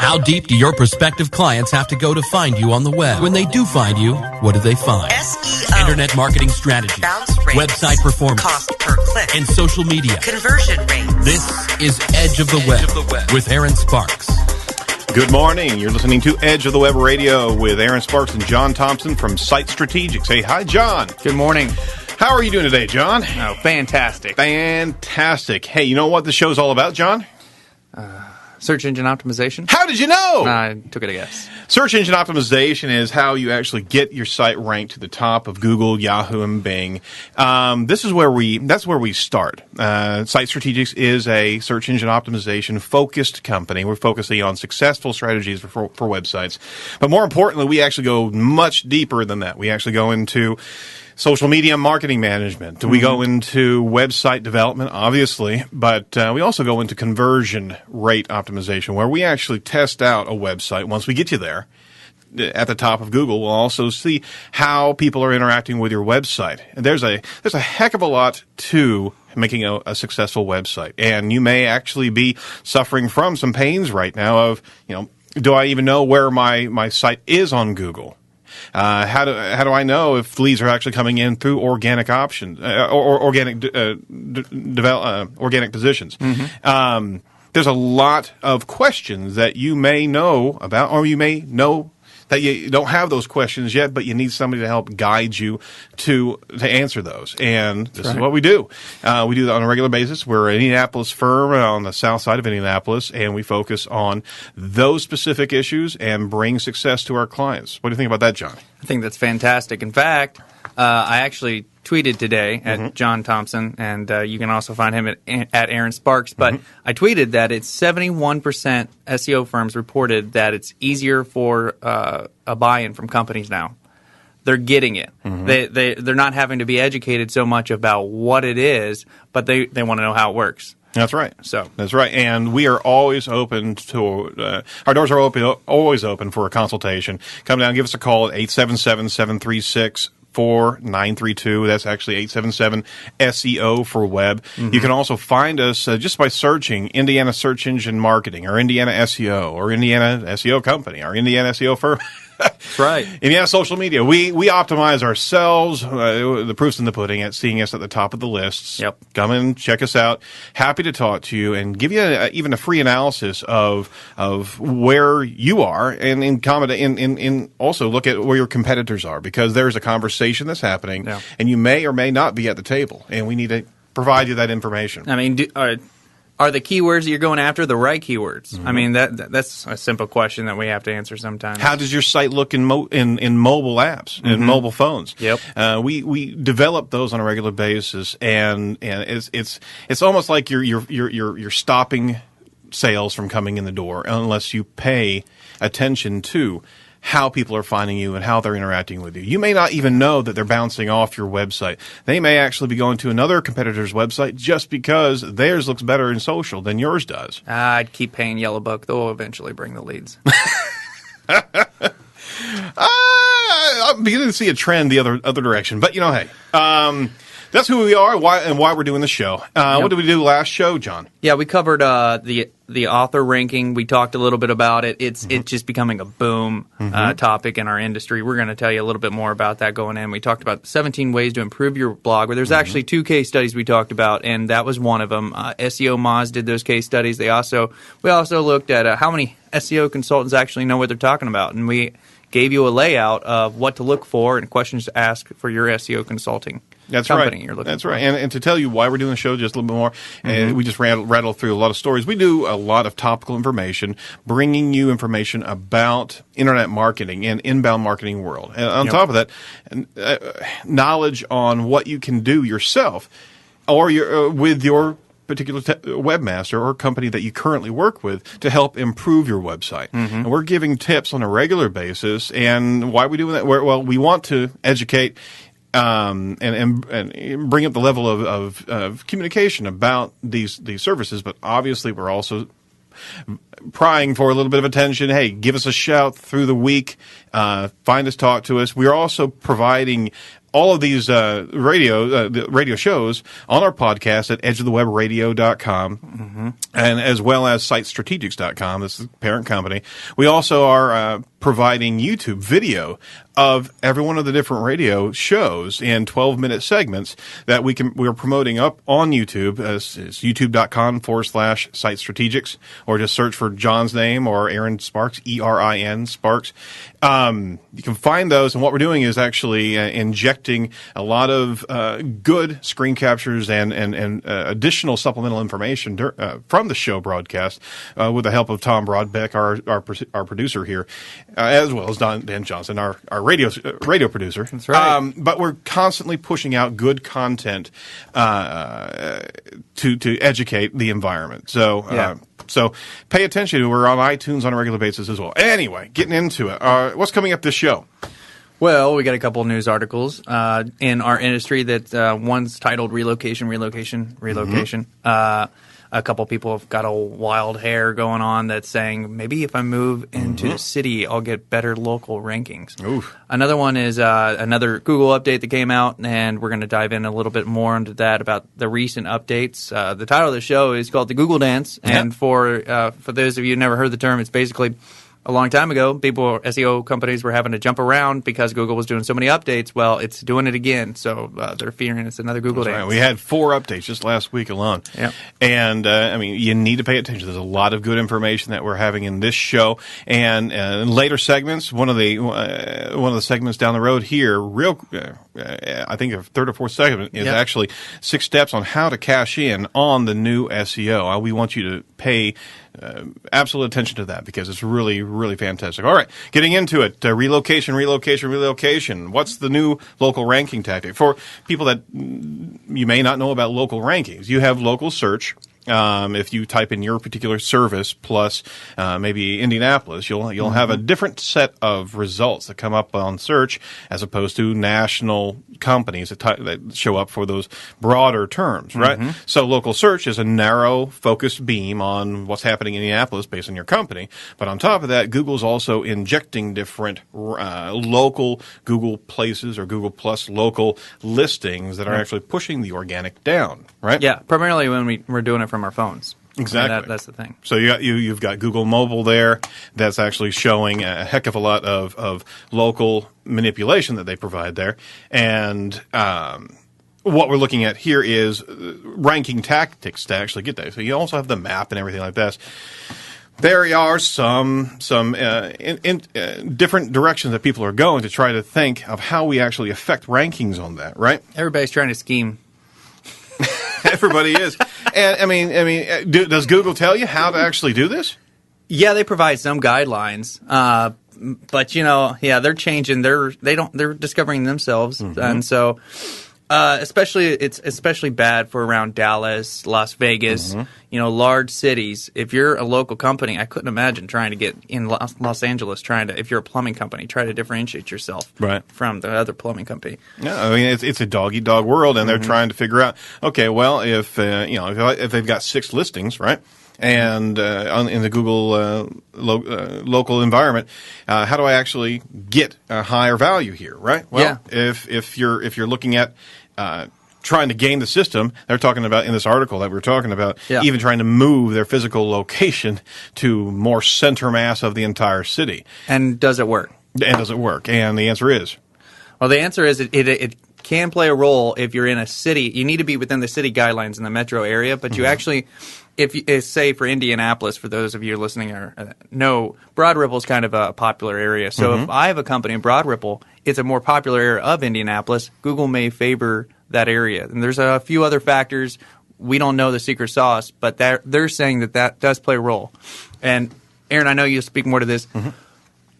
How deep do your prospective clients have to go to find you on the web? When they do find you, what do they find? SEO. Internet marketing strategies. Bounce rates. Website performance. Cost per click. And social media. Conversion rates. This is Edge of the Web with Aaron Sparks. Good morning. You're listening to Edge of the Web Radio with Aaron Sparks and John Thompson from Site Strategics. Hey, hi, John. Good morning. How are you doing today, John? Oh, fantastic. Fantastic. Hey, you know what the show's all about, John? Search engine optimization? How did you know? I took it a guess. Search engine optimization is how you actually get your site ranked to the top of Google, Yahoo, and Bing. That's where we start. Site Strategics is a search engine optimization focused company. We're focusing on successful strategies for websites. But more importantly, we actually go much deeper than that. We actually go into social media marketing management. We go into website development, obviously, but we also go into conversion rate optimization, where we actually test out a website. Once we get you there, at the top of Google, we'll also see how people are interacting with your website. And there's a heck of a lot to making a successful website. And you may actually be suffering from some pains right now of, do I even know where my site is on Google? How do I know if leads are actually coming in through organic options or organic organic positions? There's a lot of questions that you may know about, or you may know that you don't have those questions yet, but you need somebody to help guide you to answer those. And this is what we do. We do that on a regular basis. We're an Indianapolis firm on the south side of Indianapolis, and we focus on those specific issues and bring success to our clients. What do you think about that, John? I think that's fantastic. In fact, I actually tweeted today at John Thompson, and you can also find him at Aaron Sparks. But I tweeted that it's 71% SEO firms reported that it's easier for a buy-in from companies now. They're getting it. They're not having to be educated so much about what it is, but they want to know how it works. That's right. That's right. And we are always open to, our doors are always open for a consultation. Come down, give us a call at 877-736-4932. That's actually 877 SEO for web. You can also find us just by searching Indiana Search Engine Marketing or Indiana SEO or Indiana SEO Company or Indiana SEO Firm. That's right. Indiana social media. We optimize ourselves. The proof's in the pudding at seeing us at the top of the lists. Yep. Come in, check us out. Happy to talk to you and give you even a free analysis of where you are, and in also look at where your competitors are, because there's a conversation that's happening, and you may or may not be at the table, and we need to provide you that information. I mean, are the keywords that you're going after the right keywords? I mean, that's a simple question that we have to answer sometimes. How does your site look in mobile apps, in mobile phones? Yep. We develop those on a regular basis, and it's almost like you're stopping sales from coming in the door unless you pay attention to how people are finding you and how they're interacting with you. You may not even know that they're bouncing off your website. They may actually be going to another competitor's website just because theirs looks better in social than yours does. I'd keep paying Yellow Book. They'll eventually bring the leads. I'm beginning to see a trend the other direction. But, hey, that's who we are and why we're doing the show. What did we do last show, John? Yeah, we covered the author ranking. We talked a little bit about it. It's just becoming a boom topic in our industry. We're going to tell you a little bit more about that going in. We talked about 17 ways to improve your blog, where there's actually 2 case studies we talked about, and that was one of them. SEO Moz did those case studies. We also looked at how many SEO consultants actually know what they're talking about, and we gave you a layout of what to look for and questions to ask for your SEO consulting. That's company right. You're looking That's for. right. And to tell you why we're doing the show just a little bit more, we just rattled through a lot of stories. We do a lot of topical information, bringing you information about internet marketing and inbound marketing world. And on top of that, knowledge on what you can do yourself or with your particular webmaster or company that you currently work with to help improve your website. And we're giving tips on a regular basis. And why are we doing that? Well, we want to educate and bring up the level of communication about these services, but obviously we're also prying for a little bit of attention. Hey, give us a shout through the week. Find us, talk to us. We're also providing all of these the radio shows on our podcast at edgeofthewebradio.com, and as well as sitestrategics.com. This is the parent company. We also are providing YouTube video of every one of the different radio shows in 12-minute segments that we're promoting up on YouTube. It's youtube.com/sitestrategics, or just search for John's name or Aaron Sparks, ERIN Sparks. You can find those, and what we're doing is actually injecting a lot of good screen captures and additional supplemental information from the show broadcast with the help of Tom Broadbeck, our producer here, as well as Dan Johnson, our radio producer. That's right. But we're constantly pushing out good content to educate the environment. So. So pay attention. We're on iTunes on a regular basis as well. Anyway, getting into it. What's coming up this show? Well, we got a couple of news articles in our industry that one's titled Relocation. A couple people have got a wild hair going on that's saying maybe if I move into the city, I'll get better local rankings. Oof. Another one is another Google update that came out, and we're going to dive in a little bit more into that about the recent updates. The title of the show is called The Google Dance, and for those of you who never heard the term, it's basically a long time ago, SEO companies were having to jump around because Google was doing so many updates. Well, it's doing it again, so they're fearing it's another Google dance. Right. We had 4 updates just last week alone. Yep. And, you need to pay attention. There's a lot of good information that we're having in this show. And in later segments, one of the segments down the road here, I think a third or fourth segment is actually 6 steps on how to cash in on the new SEO. We want you to pay absolute attention to that because it's really, really fantastic. All right, getting into it. Relocation. What's the new local ranking tactic? For people that you may not know about local rankings, you have local search. If you type in your particular service plus maybe Indianapolis, you'll have a different set of results that come up on search as opposed to national companies that show up for those broader terms, right? So local search is a narrow, focused beam on what's happening in Indianapolis based on your company. But on top of that, Google's also injecting different local Google Places or Google Plus local listings that are actually pushing the organic down, right? Yeah, primarily when we're doing it from our phones. Exactly. I mean, that's the thing. So you've got Google Mobile there. That's actually showing a heck of a lot of local manipulation that they provide there. And what we're looking at here is ranking tactics to actually get that. So you also have the map and everything like that. There are some different directions that people are going to try to think of how we actually affect rankings on that, right? Everybody's trying to scheme. Everybody is. And does Google tell you how to actually do this? Yeah, they provide some guidelines. But they're changing. They're discovering themselves. And so it's especially bad for around Dallas, Las Vegas, large cities. If you're a local company, I couldn't imagine trying to get in Los Angeles, if you're a plumbing company, try to differentiate yourself from the other plumbing company. Yeah, it's a dog-eat-dog world, and they're trying to figure out, okay, well, if they've got 6 listings, right? And in the Google local environment, how do I actually get a higher value here, right? Well, if you're looking at trying to game the system, they're talking about in this article that we're talking about, even trying to move their physical location to more center mass of the entire city. And does it work? And the answer is? Well, the answer is it can play a role if you're in a city. You need to be within the city guidelines in the metro area, but you actually, say for Indianapolis, for those of you listening know, Broad Ripple is kind of a popular area. So if I have a company in Broad Ripple, it's a more popular area of Indianapolis, Google may favor that area. And there's a few other factors. We don't know the secret sauce, but they're saying that does play a role. And Aaron, I know you speak more to this.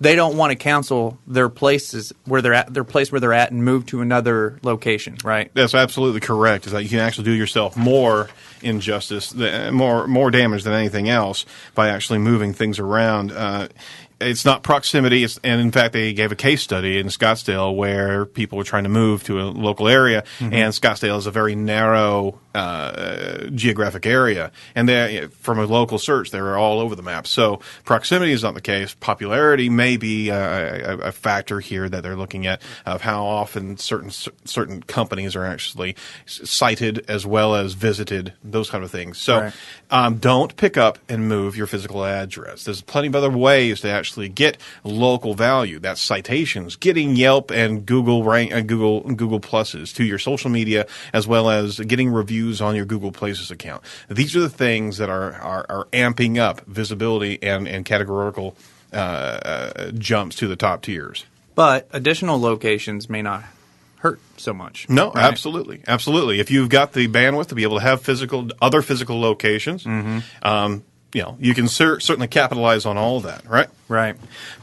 They don't want to cancel their places where they're at, and move to another location, right? That's absolutely correct. Is that you can actually do yourself more injustice, more damage than anything else by actually moving things around. it's not proximity, and in fact, they gave a case study in Scottsdale where people were trying to move to a local area, and Scottsdale is a very narrow geographic area, and from a local search, they were all over the map. So proximity is not the case. Popularity may be a factor here that they're looking at of how often certain companies are actually cited as well as visited, those kind of things. So don't pick up and move your physical address. There's plenty of other ways to actually get local value. That's citations, getting Yelp and Google Google Pluses to your social media, as well as getting reviews on your Google Places account. These are the things that are amping up visibility and categorical jumps to the top tiers. But additional locations may not hurt so much. No, right? Absolutely. If you've got the bandwidth to be able to have other physical locations, you can certainly capitalize on all of that, right? Right.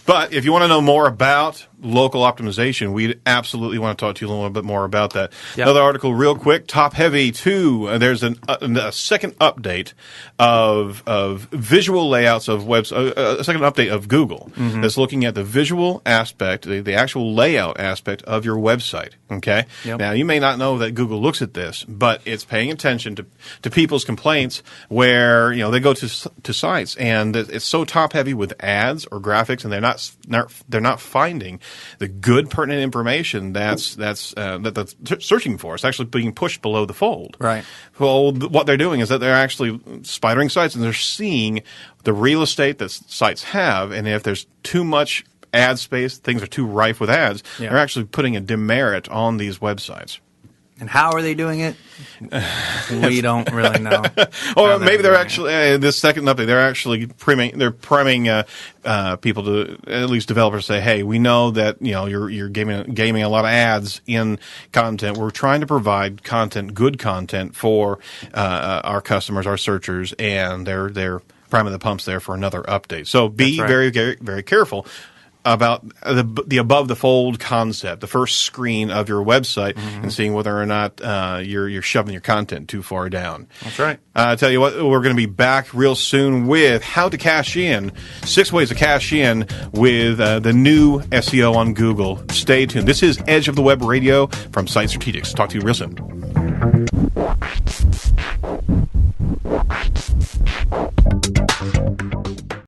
But if you want to know more about local optimization, we absolutely want to talk to you a little bit more about that. Yep. Another article real quick, Top Heavy 2. There's a second update of visual layouts of webs, a second update of Google that's looking at the visual aspect, the actual layout aspect of your website. Okay. Yep. Now, you may not know that Google looks at this, but it's paying attention to people's complaints where, they go to sites and it's so top heavy with ads or graphics, and they're not finding the good pertinent information that they're searching for. It's actually being pushed below the fold. Right. Well, what they're doing is that they're actually spidering sites, and they're seeing the real estate that sites have, and if there's too much ad space, things are too rife with ads, they're actually putting a demerit on these websites. And how are they doing it? We don't really know. Or maybe they're actually this second update. They're actually priming people to, at least developers, say, "Hey, we know that you're gaming a lot of ads in content. We're trying to provide good content for our customers, our searchers, and they're priming the pumps there for another update." So be very, very, very careful about the above the fold concept, the first screen of your website, and seeing whether or not you're shoving your content too far down. That's right. I tell you what, we're going to be back real soon with how to cash in, 6 ways to cash in with the new SEO on Google. Stay tuned. This is Edge of the Web Radio from Site Strategics. Talk to you real soon.